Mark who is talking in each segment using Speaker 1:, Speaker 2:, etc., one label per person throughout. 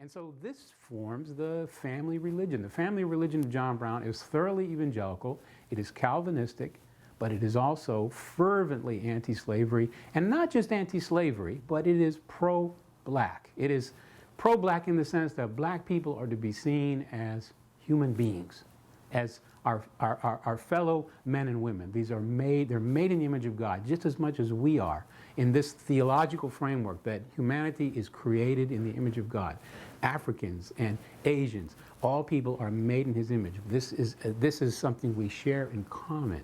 Speaker 1: And so this forms the family religion. The family religion of John Brown is thoroughly evangelical, it is Calvinistic, but it is also fervently anti-slavery, and not just anti-slavery, but it is pro-black. It is pro-black in the sense that black people are to be seen as human beings, as our fellow men and women. They're made in the image of God just as much as we are, in this theological framework that humanity is created in the image of God. Africans and Asians, all people are made in his image. This is something we share in common.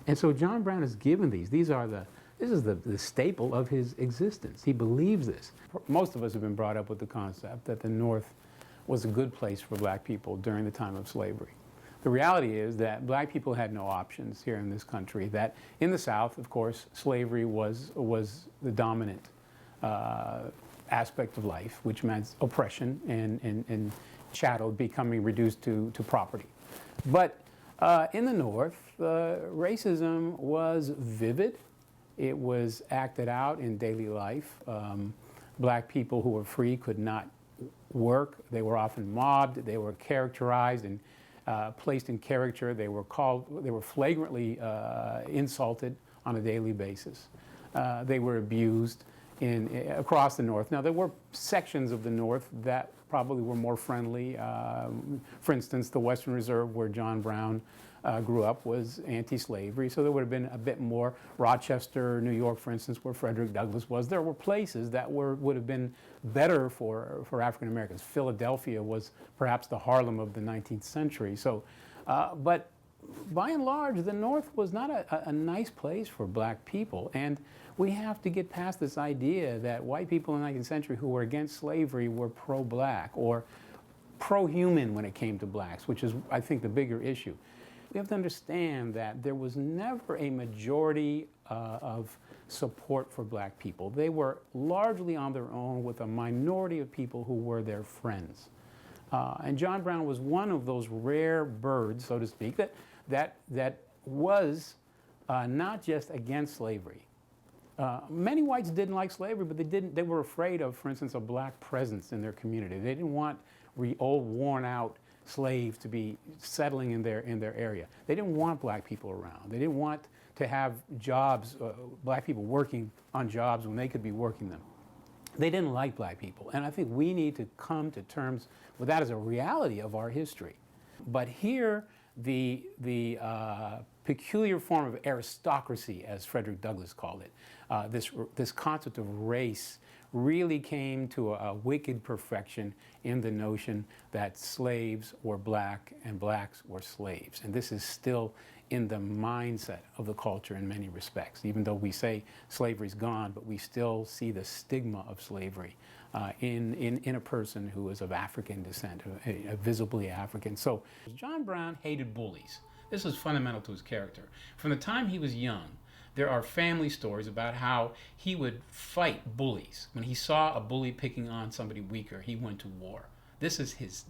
Speaker 1: And so John Brown is given these. This is the staple of his existence. He believes this. Most of us have been brought up with the concept that the North was a good place for black people during the time of slavery. The reality is that black people had no options here in this country, that in the South, of course, slavery was the dominant aspect of life, which meant oppression and chattel becoming reduced to property. But in the North, racism was vivid. It was acted out in daily life. Black people who were free could not work. They were often mobbed. They were characterized and placed in caricature. They were flagrantly insulted on a daily basis. They were abused across the North. Now, there were sections of the North that probably were more friendly. For instance, the Western Reserve, where John Brown grew up, was anti-slavery, so there would have been a bit more. Rochester, New York, for instance, where Frederick Douglass was, there were places that would have been better for African Americans. Philadelphia was perhaps the Harlem of the 19th century. So, but by and large, the North was not a nice place for black people. And we have to get past this idea that white people in the 19th century who were against slavery were pro-black or pro-human when it came to blacks, which is, I think, the bigger issue. We have to understand that there was never a majority of support for black people. They were largely on their own with a minority of people who were their friends. And John Brown was one of those rare birds, so to speak, that was not just against slavery. Many whites didn't like slavery, but they were afraid of, for instance, a black presence in their community. They didn't want old, worn-out slaves to be settling in their area. They didn't want black people around. They didn't want to have jobs, black people working on jobs when they could be working them. They didn't like black people, and I think we need to come to terms with that as a reality of our history. But here, the peculiar form of aristocracy, as Frederick Douglass called it, this concept of race really came to a wicked perfection in the notion that slaves were black and blacks were slaves. And this is still in the mindset of the culture in many respects. Even though we say slavery's gone, but we still see the stigma of slavery in a person who is of African descent, visibly African. So John Brown hated bullies. This was fundamental to his character. From the time he was young, there are family stories about how he would fight bullies. When he saw a bully picking on somebody weaker, he went to war. This is his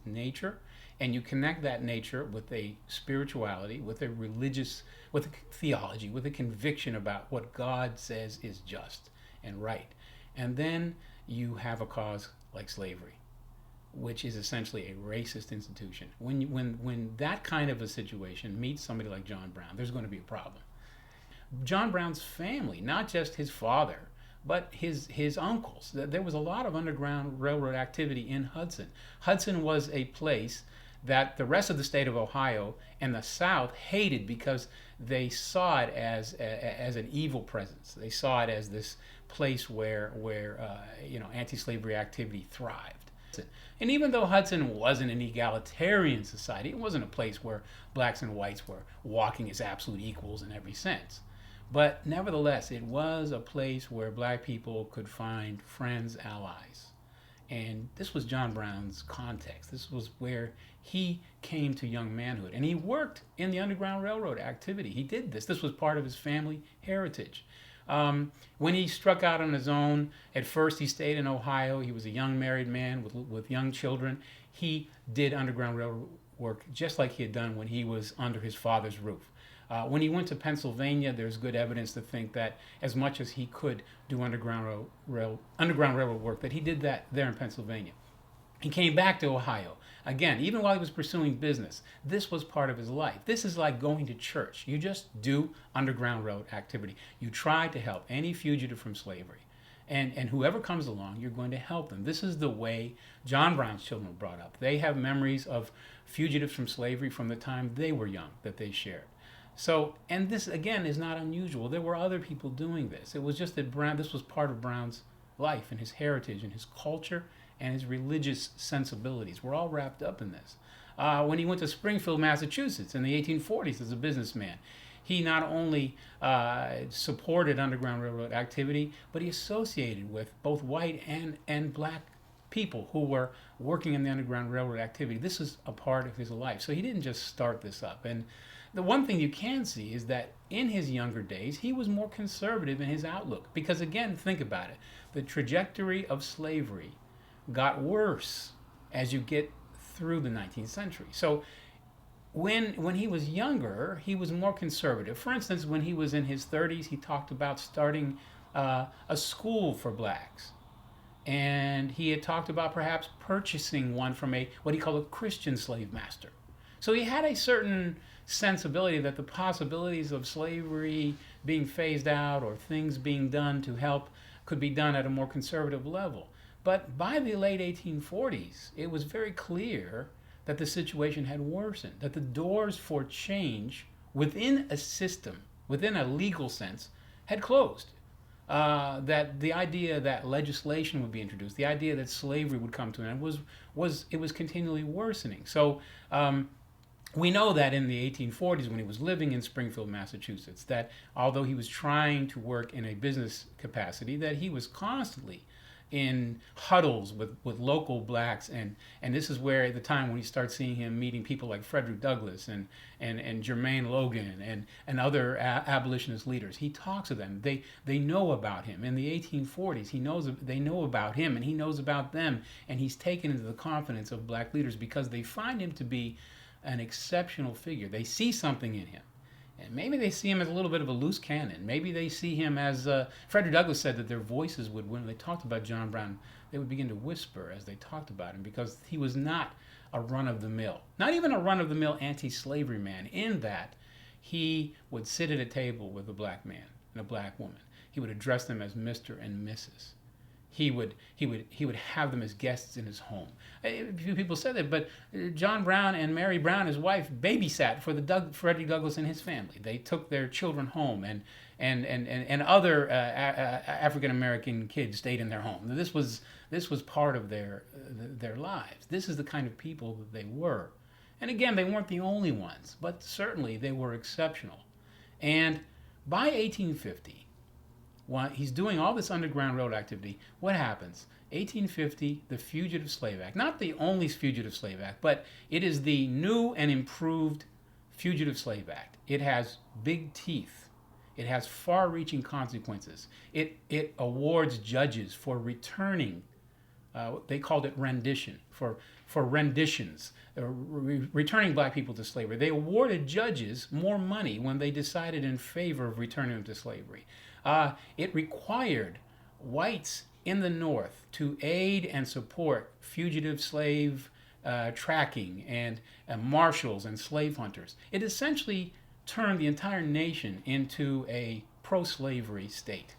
Speaker 1: nature, and you connect that nature with a spirituality, with a religious, with a theology, with a conviction about what God says is just and right. And then you have a cause like slavery, which is essentially a racist institution. When that kind of a situation meets somebody like John Brown, there's going to be a problem. John Brown's family, not just his father, but his uncles. There was a lot of Underground Railroad activity in Hudson. Hudson was a place that the rest of the state of Ohio and the South hated because they saw it as an evil presence. They saw it as this place where anti-slavery activity thrived. And even though Hudson wasn't an egalitarian society, it wasn't a place where blacks and whites were walking as absolute equals in every sense. But nevertheless, it was a place where black people could find friends, allies. And this was John Brown's context. This was where he came to young manhood. And he worked in the Underground Railroad activity. He did this. This was part of his family heritage. When he struck out on his own, at first he stayed in Ohio. He was a young married man with young children. He did Underground Railroad work just like he had done when he was under his father's roof. When he went to Pennsylvania, there's good evidence to think that as much as he could do Underground Railroad work, that he did that there in Pennsylvania. He came back to Ohio. Again, even while he was pursuing business, this was part of his life. This is like going to church. You just do Underground Railroad activity. You try to help any fugitive from slavery. And whoever comes along, you're going to help them. This is the way John Brown's children were brought up. They have memories of fugitives from slavery from the time they were young that they shared. So, and this again is not unusual. There were other people doing this. It was just that this was part of Brown's life and his heritage and his culture and his religious sensibilities were all wrapped up in this. When he went to Springfield, Massachusetts in the 1840s as a businessman, he not only supported Underground Railroad activity, but he associated with both white and black people who were working in the Underground Railroad activity. This is a part of his life. So he didn't just start this up. And the one thing you can see is that in his younger days, he was more conservative in his outlook. Because again, think about it. The trajectory of slavery got worse as you get through the 19th century. So when he was younger, he was more conservative. For instance, when he was in his 30s, he talked about starting a school for blacks. And he had talked about perhaps purchasing one from what he called a Christian slave master. So he had a certain sensibility that the possibilities of slavery being phased out or things being done to help could be done at a more conservative level. But by the late 1840s, it was very clear that the situation had worsened, that the doors for change within a system, within a legal sense, had closed. That the idea that legislation would be introduced, the idea that slavery would come to an end was continually worsening. So we know that in the 1840s, when he was living in Springfield, Massachusetts, that although he was trying to work in a business capacity, that he was constantly in huddles with local blacks, and this is where at the time when you start seeing him meeting people like Frederick Douglass and Jermaine Logan and other abolitionist leaders, he talks to them. They know about him. In the 1840s, they know about him, and he knows about them, and he's taken into the confidence of black leaders because they find him to be an exceptional figure. They see something in him. And maybe they see him as a little bit of a loose cannon. Maybe they see him as, Frederick Douglass said that their voices would, when they talked about John Brown, they would begin to whisper as they talked about him because he was not a run-of-the-mill, not even a run-of-the-mill anti-slavery man, in that he would sit at a table with a black man and a black woman. He would address them as Mr. and Mrs. He would have them as guests in his home. A few people said that, but John Brown and Mary Brown, his wife, babysat for Frederick Douglass and his family. They took their children home, and other African American kids stayed in their home. This was part of their lives. This is the kind of people that they were. And again, they weren't the only ones, but certainly they were exceptional. And by 1850. While he's doing all this Underground Railroad activity, what happens? 1850, the Fugitive Slave Act. Not the only Fugitive Slave Act, but it is the new and improved Fugitive Slave Act. It has big teeth. It has far-reaching consequences. It awards judges for returning, they called it rendition, for renditions, returning black people to slavery. They awarded judges more money when they decided in favor of returning them to slavery. It required whites in the North to aid and support fugitive slave tracking and marshals and slave hunters. It essentially turned the entire nation into a pro-slavery state.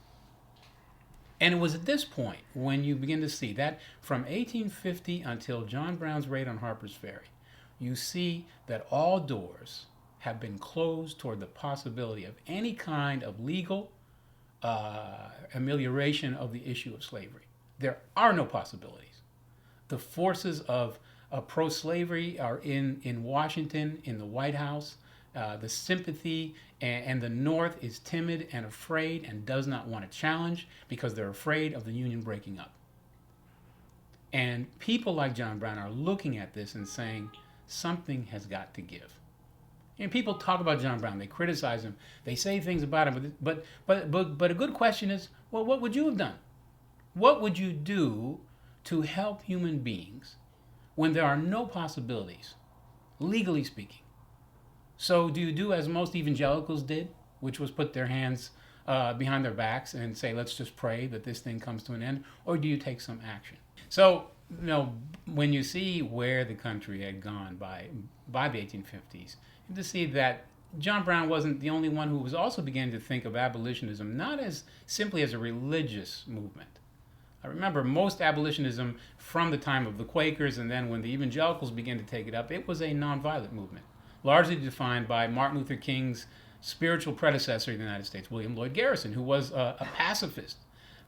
Speaker 1: And it was at this point when you begin to see that from 1850 until John Brown's raid on Harper's Ferry, you see that all doors have been closed toward the possibility of any kind of legal amelioration of the issue of slavery. There are no possibilities. The forces of pro-slavery are in Washington, in the White House. The sympathy and the North is timid and afraid and does not want to challenge because they're afraid of the Union breaking up. And people like John Brown are looking at this and saying, something has got to give. And people talk about John Brown, they criticize him, they say things about him, but a good question is, well, what would you have done? What would you do to help human beings when there are no possibilities, legally speaking? So do you do as most evangelicals did, which was put their hands behind their backs and say, let's just pray that this thing comes to an end, or do you take some action? So you know, when you see where the country had gone by the 1850s, you have to see that John Brown wasn't the only one who was also beginning to think of abolitionism not as simply as a religious movement. I remember most abolitionism from the time of the Quakers, and then when the evangelicals began to take it up, it was a nonviolent movement, largely defined by Martin Luther King's spiritual predecessor in the United States, William Lloyd Garrison, who was a pacifist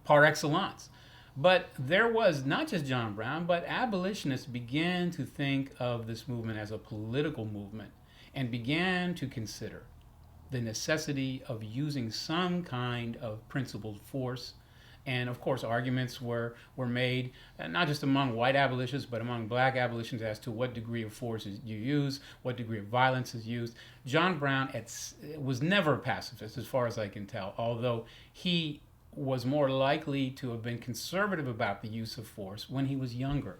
Speaker 1: par excellence. But there was not just John Brown, but abolitionists began to think of this movement as a political movement and began to consider the necessity of using some kind of principled force. And of course, arguments were made, not just among white abolitionists, but among black abolitionists as to what degree of force you use, what degree of violence is used. John Brown was never a pacifist, as far as I can tell, although he was more likely to have been conservative about the use of force when he was younger.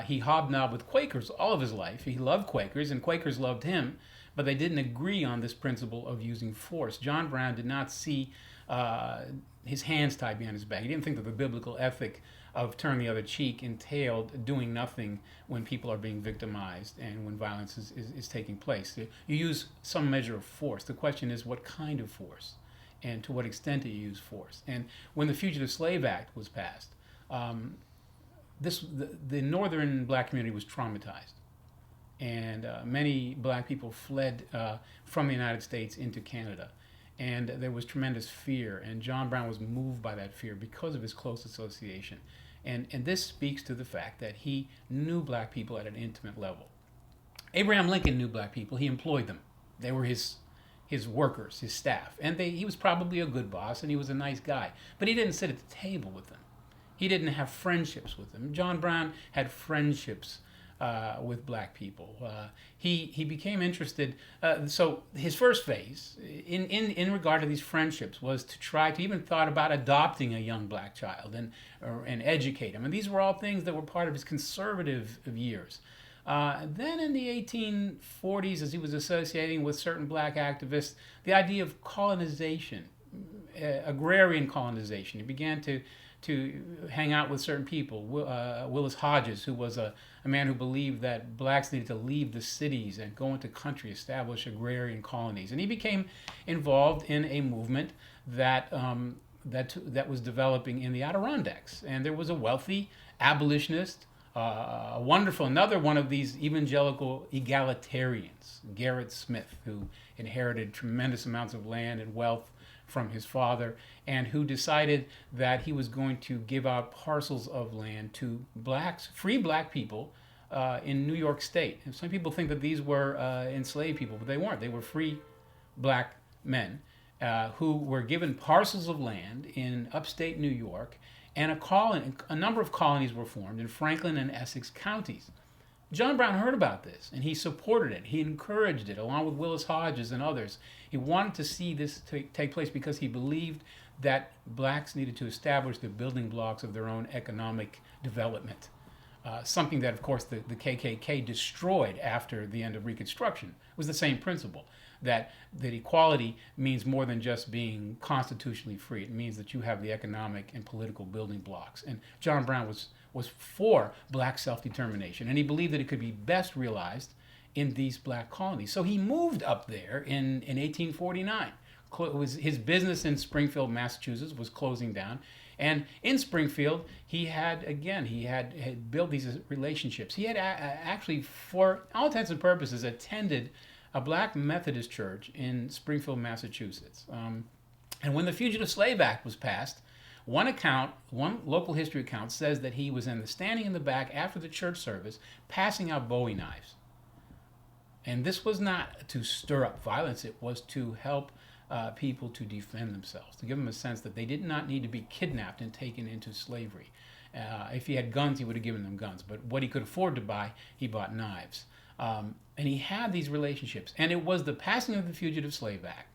Speaker 1: He hobnobbed with Quakers all of his life. He loved Quakers, and Quakers loved him, but they didn't agree on this principle of using force. John Brown did not see his hands tied behind his back. He didn't think that the biblical ethic of turn the other cheek entailed doing nothing when people are being victimized and when violence is taking place. You use some measure of force. The question is, what kind of force and to what extent do you use force? And when the Fugitive Slave Act was passed, the northern black community was traumatized. And many black people fled from the United States into Canada. And there was tremendous fear, and John Brown was moved by that fear because of his close association. And this speaks to the fact that he knew black people at an intimate level. Abraham Lincoln knew black people. He employed them. They were his workers, his staff. And he was probably a good boss, and he was a nice guy. But he didn't sit at the table with them. He didn't have friendships with them. John Brown had friendships with black people. He became interested. So his first phase in regard to these friendships was to try to even thought about adopting a young black child and educate him. And these were all things that were part of his conservative years. Then in the 1840s, as he was associating with certain black activists, the idea of colonization, agrarian colonization, he began to hang out with certain people. Willis Hodges, who was a man who believed that blacks needed to leave the cities and go into country, establish agrarian colonies. And he became involved in a movement that was developing in the Adirondacks. And there was a wealthy abolitionist, another one of these evangelical egalitarians, Gerrit Smith, who inherited tremendous amounts of land and wealth from his father, and who decided that he was going to give out parcels of land to free black people in New York State. And some people think that these were enslaved people, but they weren't. They were free black men who were given parcels of land in upstate New York, and a number of colonies were formed in Franklin and Essex counties. John Brown heard about this, and he supported it. He encouraged it, along with Willis Hodges and others. He wanted to see this take place because he believed that blacks needed to establish the building blocks of their own economic development. Something that, of course, the KKK destroyed after the end of Reconstruction. It was the same principle, that equality means more than just being constitutionally free. It means that you have the economic and political building blocks. And John Brown was for black self-determination, and he believed that it could be best realized in these black colonies. So he moved up there in 1849. His business in Springfield, Massachusetts was closing down. And in Springfield, he had built these relationships. He had actually, for all intents and purposes, attended a black Methodist church in Springfield, Massachusetts. And when the Fugitive Slave Act was passed, one local history account says that he was standing in the back after the church service, passing out Bowie knives. And this was not to stir up violence. It was to help people to defend themselves, to give them a sense that they did not need to be kidnapped and taken into slavery. If he had guns, he would have given them guns. But what he could afford to buy, he bought knives. And he had these relationships. And it was the passing of the Fugitive Slave Act,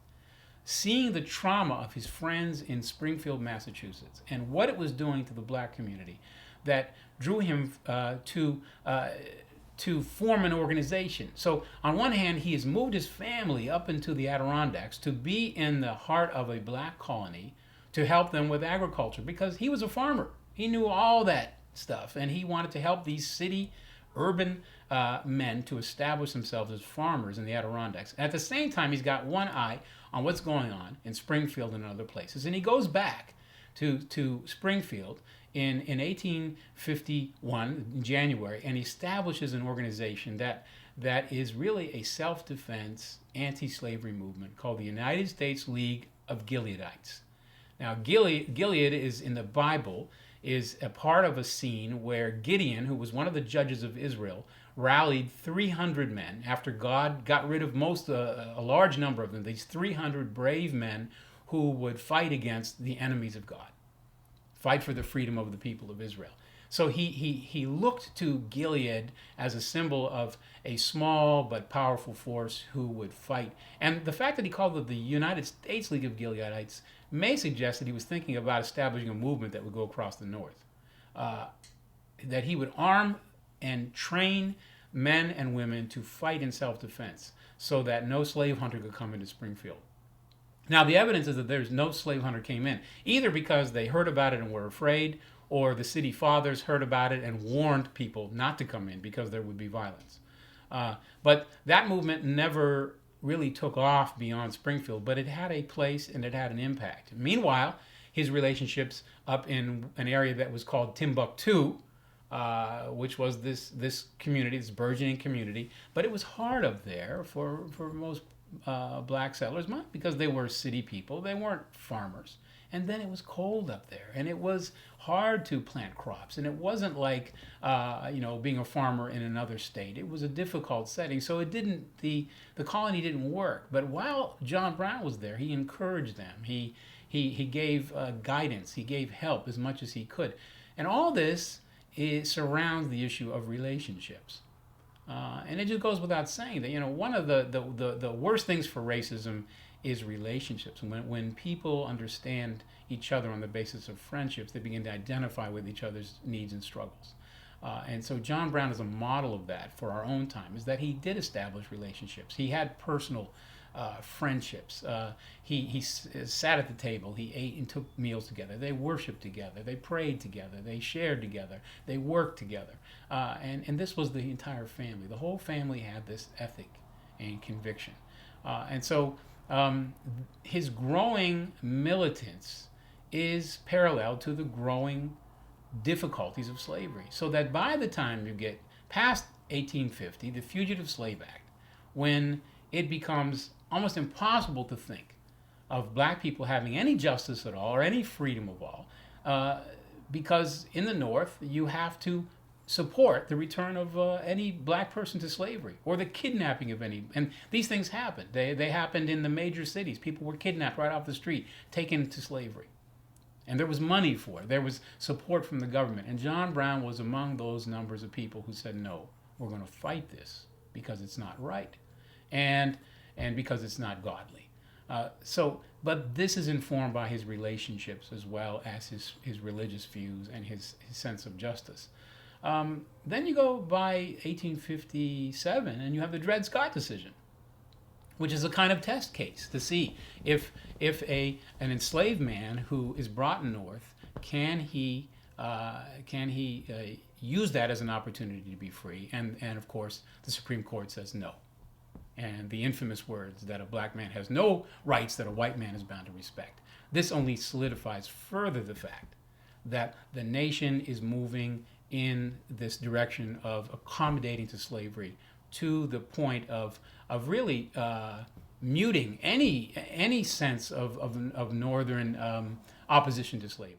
Speaker 1: seeing the trauma of his friends in Springfield, Massachusetts, and what it was doing to the black community, that drew him to form an organization. So on one hand, he has moved his family up into the Adirondacks to be in the heart of a black colony to help them with agriculture, because he was a farmer. He knew all that stuff, and he wanted to help these urban men to establish themselves as farmers in the Adirondacks. At the same time, he's got one eye on what's going on in Springfield and other places, and he goes back to Springfield in 1851, in January, and establishes an organization that is really a self-defense, anti-slavery movement called the United States League of Gileadites. Now, Gilead is in the Bible, is a part of a scene where Gideon, who was one of the judges of Israel, rallied 300 men after God got rid of a large number of them, these 300 brave men who would fight against the enemies of God, fight for the freedom of the people of Israel. So he looked to Gilead as a symbol of a small but powerful force who would fight. And the fact that he called it the United States League of Gileadites may suggest that he was thinking about establishing a movement that would go across the North. That he would arm and train men and women to fight in self-defense so that no slave hunter could come into Springfield. Now, the evidence is that there's no slave hunter came in, either because they heard about it and were afraid, or the city fathers heard about it and warned people not to come in because there would be violence. But that movement never really took off beyond Springfield, but it had a place and it had an impact. Meanwhile, his relationships up in an area that was called Timbuktu, which was this community, this burgeoning community, but it was hard up there for most black settlers, not because they were city people, they weren't farmers. And then it was cold up there, and it was hard to plant crops, and it wasn't like being a farmer in another state. It was a difficult setting, so the colony didn't work. But while John Brown was there, he encouraged them. He gave guidance. He gave help as much as he could, and all this surrounds the issue of relationships. And it just goes without saying that one of the worst things for racism is relationships. When people understand each other on the basis of friendships, they begin to identify with each other's needs and struggles. And so John Brown is a model of that for our own time, is that he did establish relationships. He had personal friendships. He sat at the table. He ate and took meals together. They worshiped together. They prayed together. They shared together. They worked together. And this was the entire family. The whole family had this ethic and conviction. And so his growing militance is parallel to the growing difficulties of slavery. So that by the time you get past 1850, the Fugitive Slave Act, when it becomes almost impossible to think of black people having any justice at all or any freedom of all, because in the North you have to support the return of any black person to slavery or the kidnapping of any. And these things happened. They happened in the major cities. People were kidnapped right off the street, taken to slavery. And there was money for it. There was support from the government. And John Brown was among those numbers of people who said, no, we're going to fight this because it's not right and because it's not godly. But this is informed by his relationships as well as his religious views and his sense of justice. Then you go by 1857 and you have the Dred Scott decision, which is a kind of test case to see if an enslaved man who is brought north, can he use that as an opportunity to be free? And of course, the Supreme Court says no. And the infamous words that a black man has no rights that a white man is bound to respect. This only solidifies further the fact that the nation is moving in this direction of accommodating to slavery to the point of really muting any sense of northern opposition to slavery.